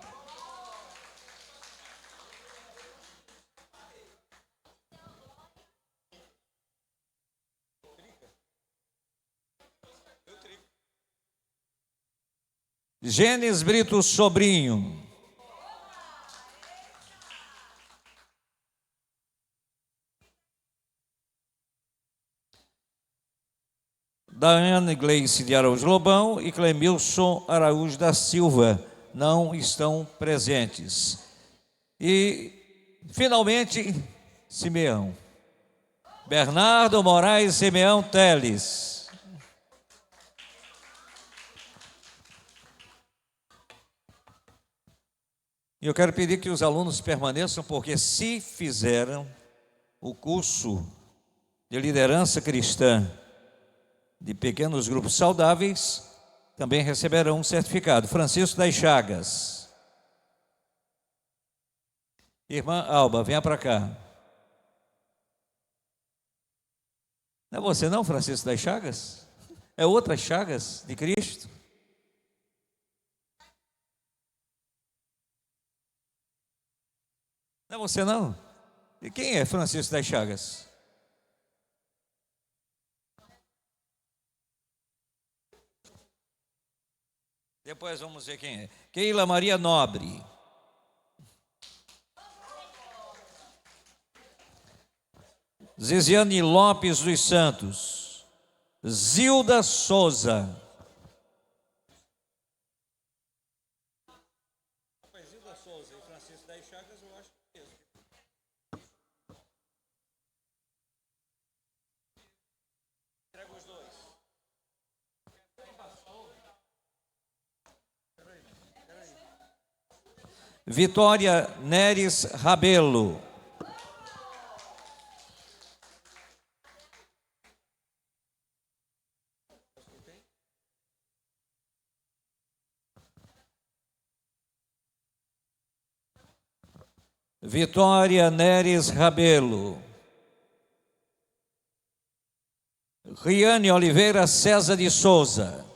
Gênesis Brito Sobrinho. Daiane Gleice de Araújo Lobão e Clemilson Araújo da Silva não estão presentes. E, finalmente, Simeão. Bernardo Moraes Simeão Teles. E eu quero pedir que os alunos permaneçam, porque se fizeram o curso de liderança cristã de pequenos grupos saudáveis, também receberão um certificado. Francisco das Chagas. Irmã Alba, venha para cá. Não é você não, Francisco das Chagas? É outra Chagas de Cristo? Não é você não? E quem é Francisco das Chagas? Depois vamos ver quem é. Keila Maria Nobre. Ziziane Lopes dos Santos. Zilda Souza. Zilda Souza e Francisco das Chagas, eu acho que é mesmo. Entrega os dois. Vitória Neres Rabelo. Vitória Neres Rabelo. Riane Oliveira César de Souza.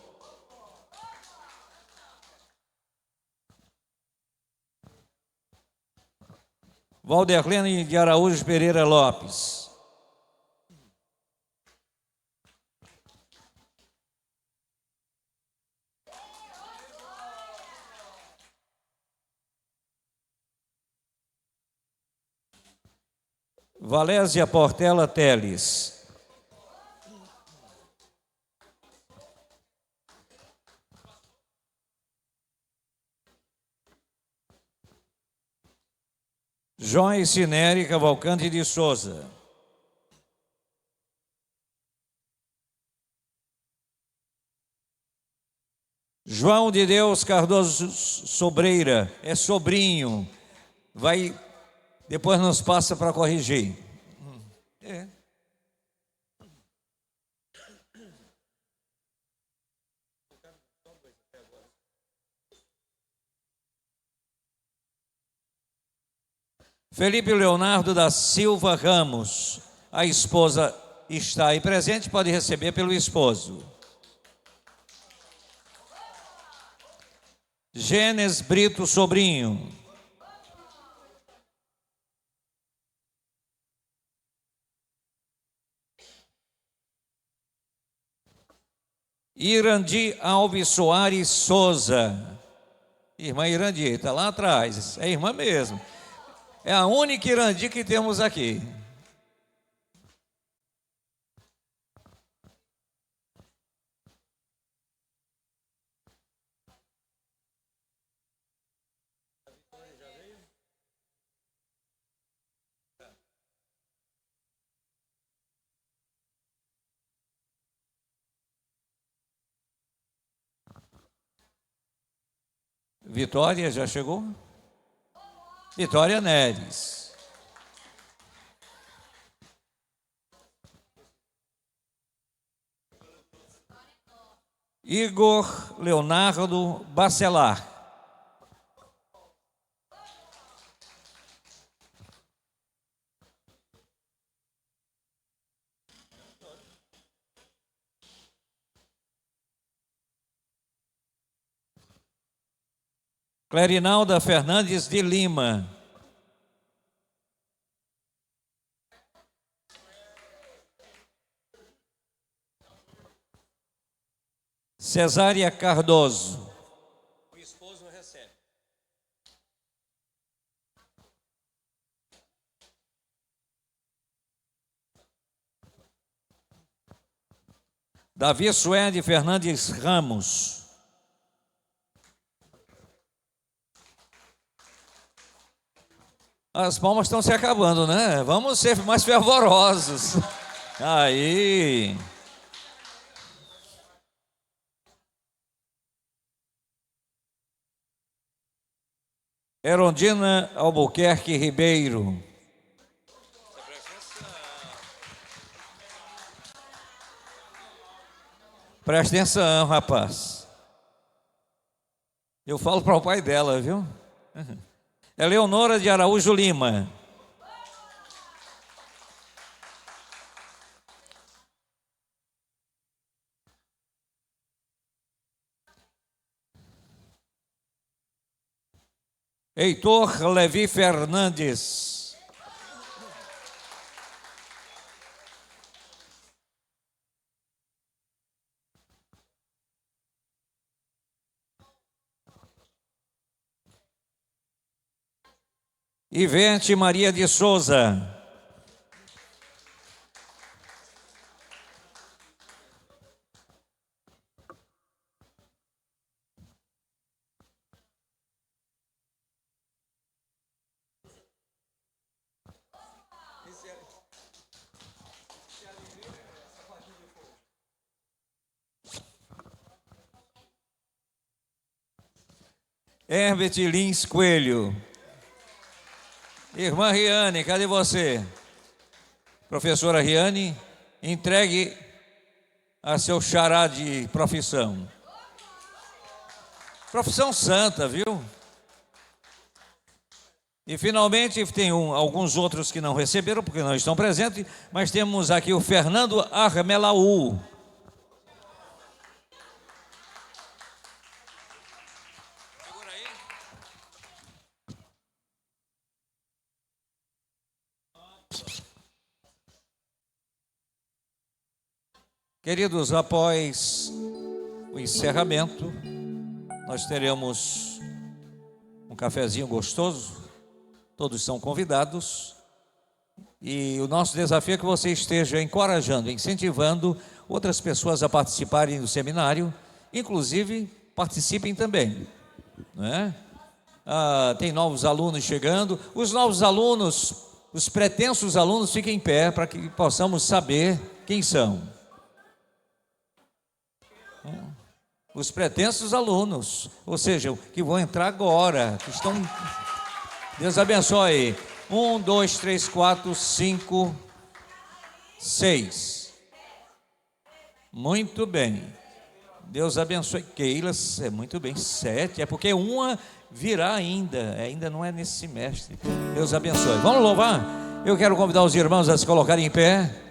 Valderlene de Araújo Pereira Lopes. Valésia Portela Teles. Joyce Nery Cavalcante de Souza. João de Deus Cardoso Sobreira, é sobrinho, depois nos passa para corrigir. É. Felipe Leonardo da Silva Ramos, a esposa está aí presente, pode receber pelo esposo. Gênesis Brito Sobrinho. Irandi Alves Soares Souza. Irmã Irandi, está lá atrás, é irmã mesmo. É a única Irandi que temos aqui. Vitória já chegou? Vitória Neres. Igor Leonardo Bacelar. Clarinalda Fernandes de Lima. Cesária Cardoso. Davi Suede Fernandes Ramos. As palmas estão se acabando, né? Vamos ser mais fervorosos. Aí. Erondina Albuquerque Ribeiro. Presta atenção, rapaz. Eu falo para o pai dela, viu? Eleonora de Araújo Lima. Heitor Levi Fernandes. Ivete Maria de Souza. Herbert Lins Coelho. Irmã Riane, cadê você? Professora Riane, entregue a seu xará de profissão. Profissão santa, viu? E finalmente tem alguns outros que não receberam, porque não estão presentes, mas temos aqui o Fernando Armelaú. Queridos, após o encerramento, nós teremos um cafezinho gostoso, todos são convidados, e o nosso desafio é que você esteja encorajando, incentivando outras pessoas a participarem do seminário, inclusive participem também, não é? Tem novos alunos chegando, os novos alunos, os pretensos alunos, fiquem em pé para que possamos saber quem são. Os pretensos alunos, ou seja, que vão entrar agora, que estão... Deus abençoe. 1, 2, 3, 4, 5, 6. Muito bem. Deus abençoe. Keila, muito bem. 7, é porque uma virá ainda não é nesse semestre. Deus abençoe. Vamos louvar? Eu quero convidar os irmãos a se colocarem em pé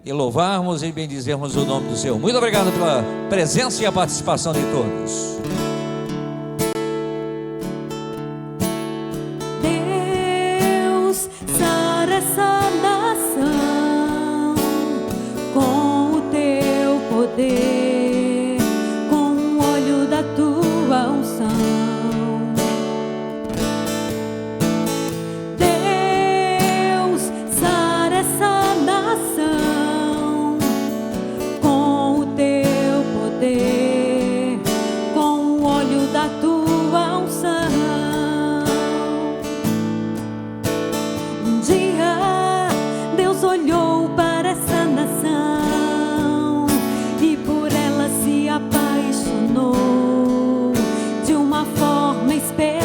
e louvarmos e bendizermos o nome do Senhor. Muito obrigado pela presença e a participação de todos.
Deus, sara essa nação com o teu poder, com o olho da tua unção. Deus, sara essa nação com o olho da tua unção. Um dia Deus olhou para essa nação e por ela se apaixonou de uma forma especial.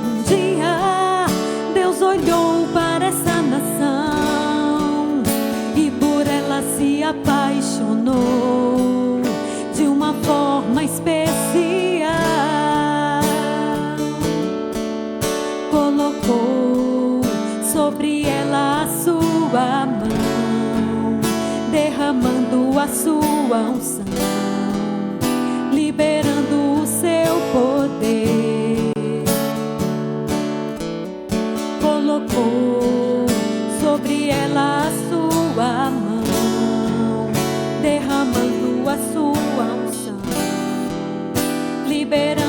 Um dia Deus olhou para essa nação e por ela se apaixonou de uma forma especial. Colocou sobre ela a sua mão, derramando a sua unção, liberando o seu poder. Colocou sobre ela a sua mão, derramando a sua unção, liberando